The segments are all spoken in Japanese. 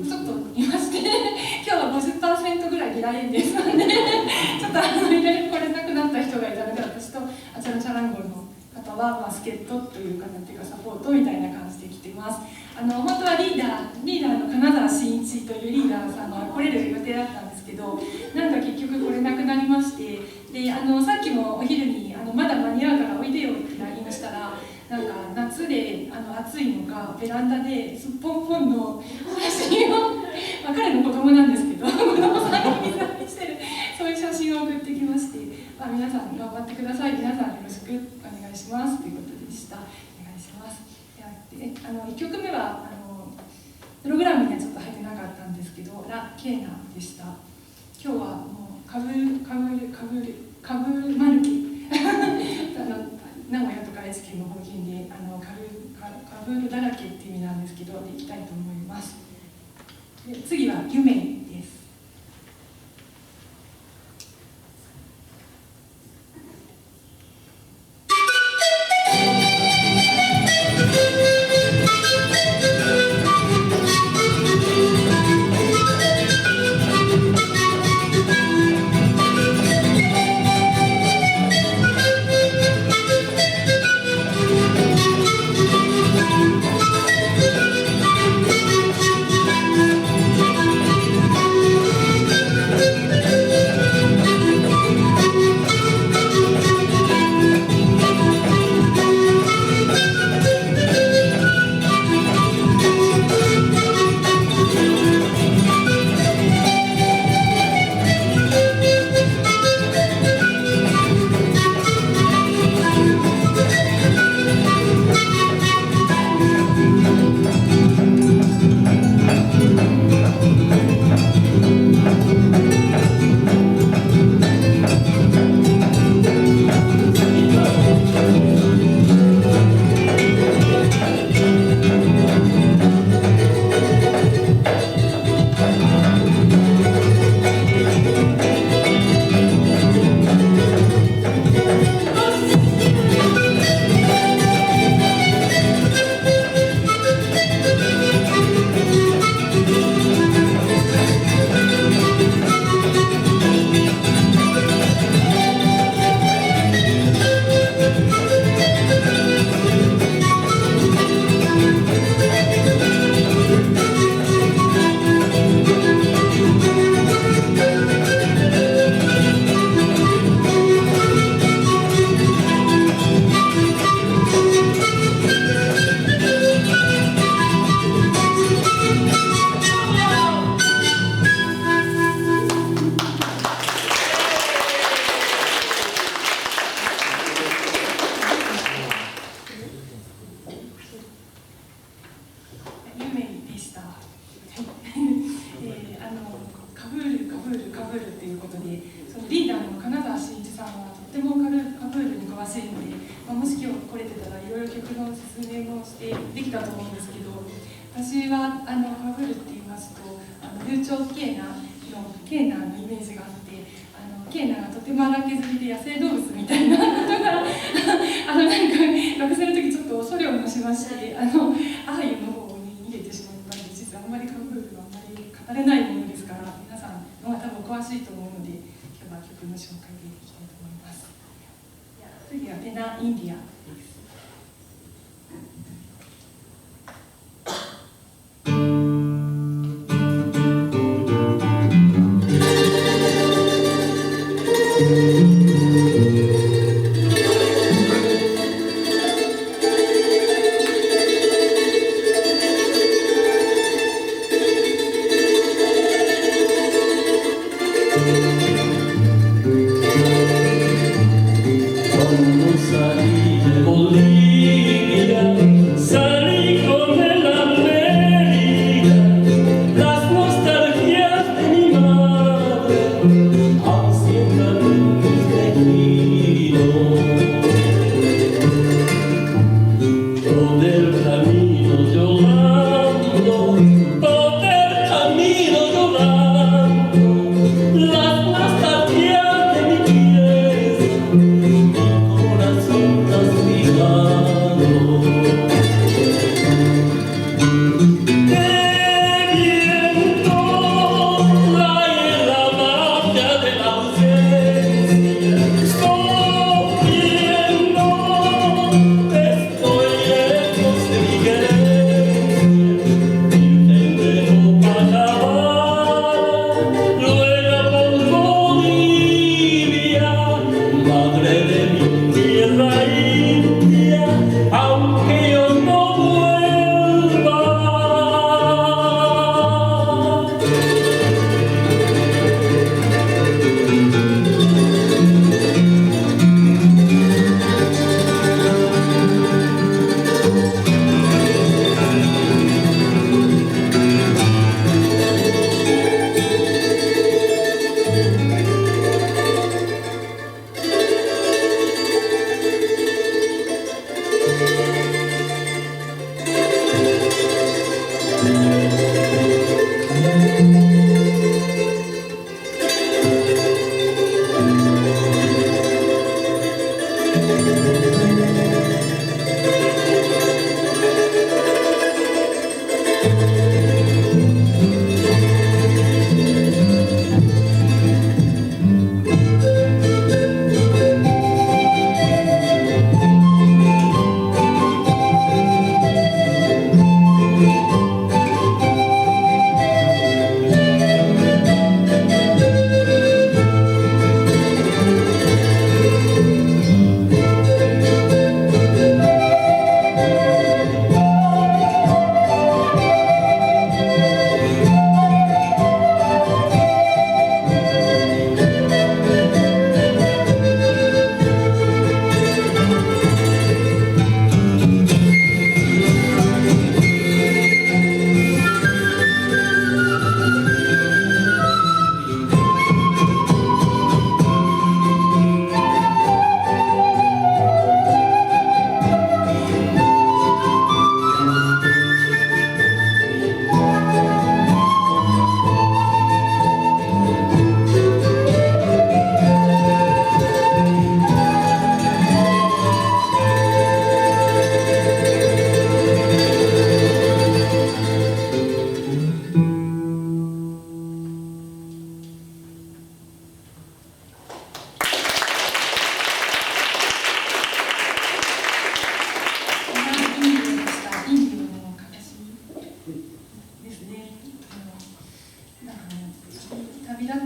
ちょっといまして今日は 50% ぐらいギラインですのでちょっといろいろ来れなくなった人がいたので、私とあちらのチャランゴの方は、助っ人というか、なんていうかサポートみたいな感じで来てます。本当はリーダーの金沢真一というリーダーさんが来れる予定だったんですけど、なんか結局来れなくなりまして、でさっきもお昼にまだ間に合うからおいでよって LINE をしたら、なんか夏で暑いのかベランダですっぽんぽんの写真を、彼の子供なんですけど、子供さんに水浴びしてるそういう写真を送ってきまして、皆さん頑張ってください、皆さんよろしくお願いしますということでした。お願いします。で1曲目はプログラムにはちょっと入ってなかったんですけど、ラ・ケーナでした。今日はもうかぶるマルキ名古屋とか愛知県の方言でかぶるだらけっていう意味なんですけど、でいきたいと思います。で次は夢です。カブールっていうことで、そのリーダーの金沢真一さんはとってもカブールに詳しいので、もし今日来れてたらいろいろ曲の説明もしてできたと思うんですけど、私はカブールって言いますと流暢ケーナのイメージがあって、ケーナがとても荒削りで野生動物みたいなことがなんか学生の時ちょっと恐れをもしまして、ああいうの方に逃げてしまったんで、実はあんまりカブールはあんまり語れないものですから、皆さんのは多分詳しいと思うので、今日は曲の紹介でいきたいと思います。次はペナ・インディアです。Vamos salir de volver.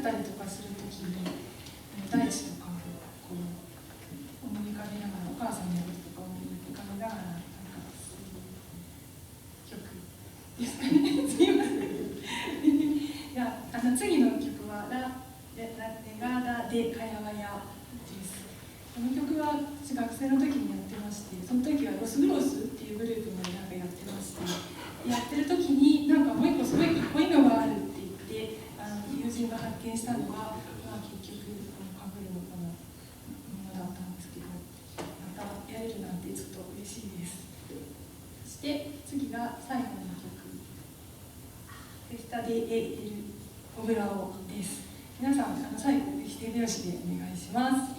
ったりとかするときに大地とかをこう思い浮かべながら、お母さんの様子とかを思い浮かべながら、なんかそういう曲ですかね。すいません。いや、次の曲はラガダ・デ・カヤワヤです。この曲は私学生の時にやってまして、その時はロスブロスっていうグループもなんかやってまして、やってる時になんかもう一個すごいかっこいいのがあるって言って、友人が発見したのが、結局かぶるのかなものだったんですけど、またやれるなんてちょっと嬉しいです。そして次が最後の曲、フェスタ・デ・エル・オブラオです。皆さん、最後手拍子でお願いします。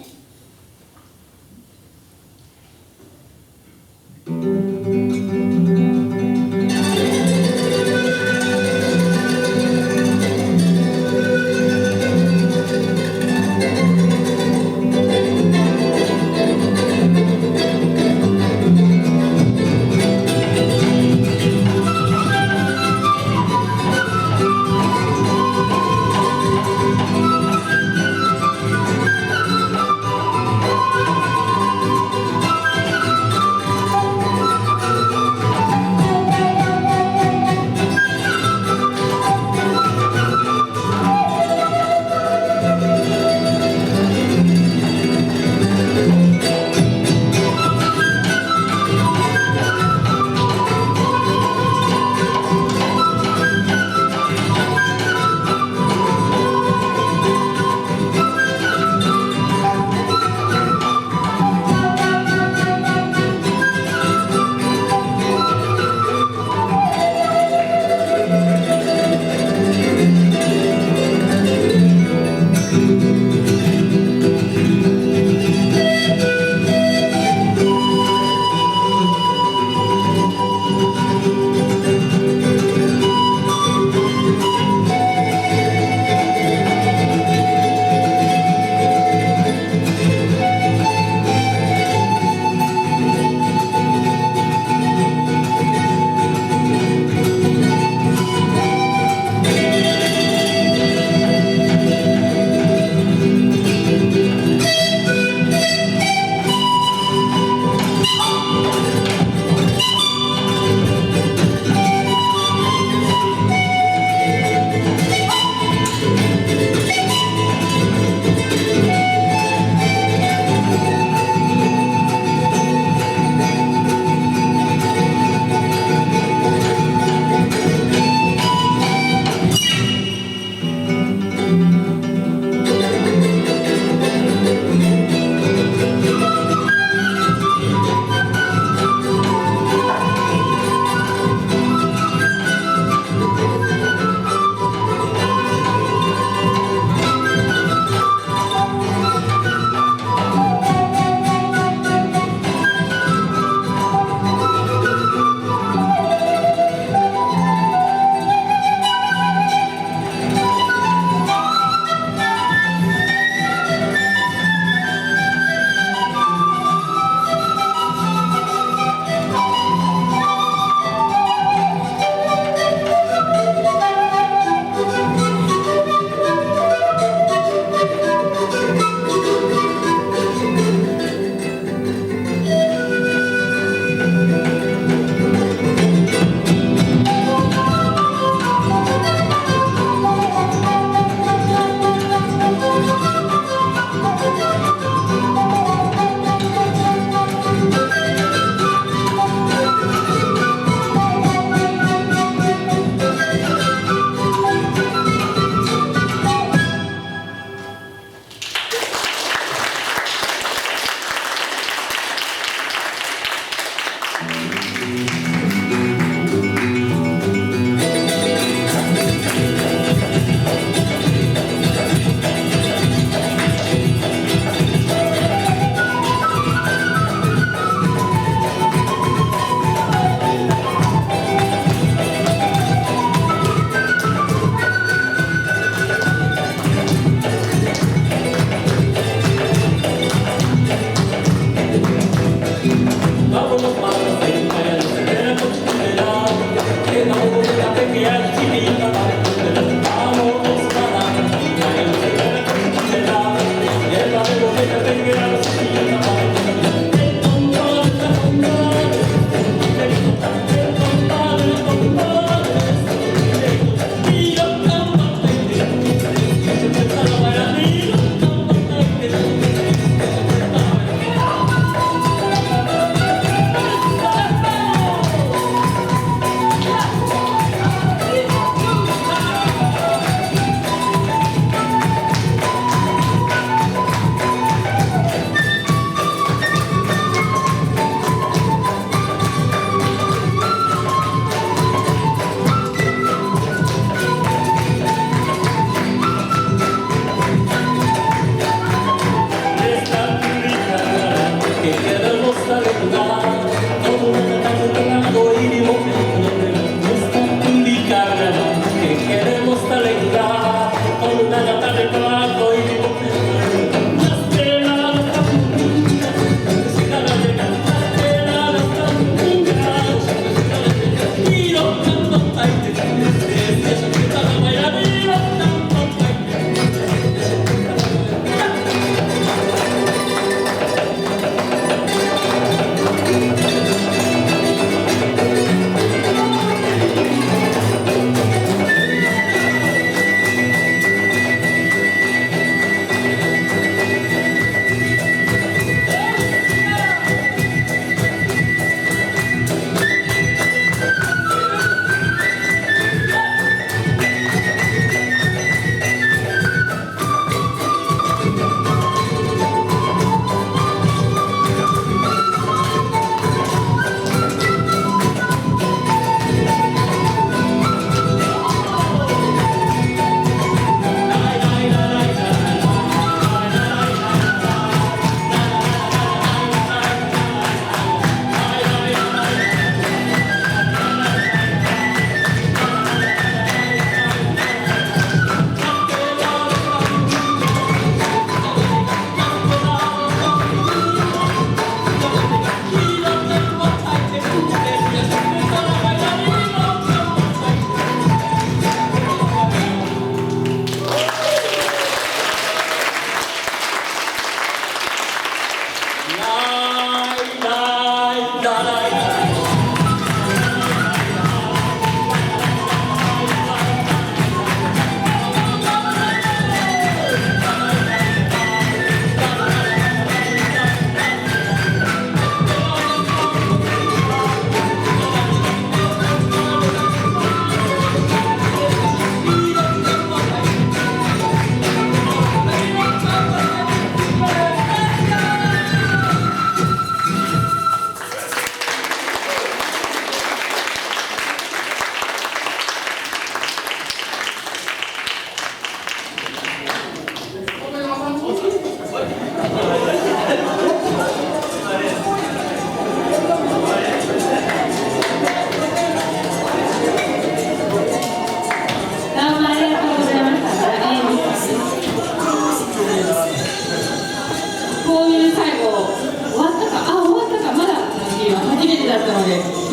こういう最後終わったかまだっていうのは初めてだったので。